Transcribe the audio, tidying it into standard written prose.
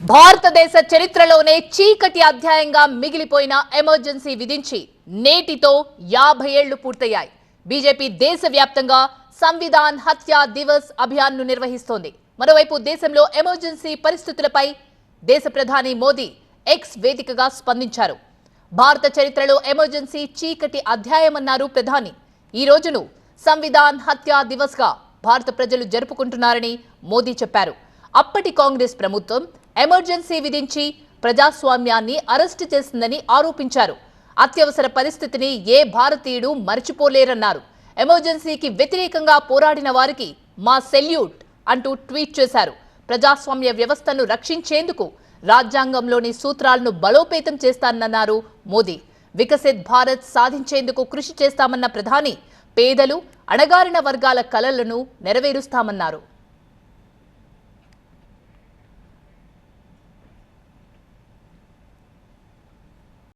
భారతదేశ చరిత్రలోనే చీకటి అధ్యాయంగా మిగిలిపోయిన ఎమర్జెన్సీ విధించి నేటితో 50 ఏళ్లు పూర్తయ్యాయి. బీజేపీ దేశవ్యాప్తంగా సంవిధాన్ హత్యా దివస్ అభియాన్ను నిర్వహిస్తోంది. మరోవైపు దేశంలో ఎమర్జెన్సీ పరిస్థితులపై దేశ ప్రధాని మోదీ ఎక్స్ వేదికగా స్పందించారు. భారత చరిత్రలో ఎమర్జెన్సీ చీకటి అధ్యాయమన్నారు ప్రధాని. ఈ రోజును సంవిధాన్ హత్యా దివస్గా భారత ప్రజలు జరుపుకుంటున్నారని మోదీ చెప్పారు. అప్పటి కాంగ్రెస్ ప్రభుత్వం ఎమర్జెన్సీ విధించి ప్రజాస్వామ్యాన్ని అరెస్టు చేసిందని ఆరోపించారు. అత్యవసర పరిస్థితిని ఏ భారతీయుడు మర్చిపోలేరన్నారు. ఎమర్జెన్సీకి వ్యతిరేకంగా పోరాడిన వారికి మా సెల్యూట్ అంటూ ట్వీట్ చేశారు. ప్రజాస్వామ్య వ్యవస్థను రక్షించేందుకు రాజ్యాంగంలోని సూత్రాలను బలోపేతం చేస్తానన్నారు మోదీ. వికసిత్ భారత్ సాధించేందుకు కృషి చేస్తామన్న ప్రధాని పేదలు, అణగారిన వర్గాల కలలను నెరవేరుస్తామన్నారు.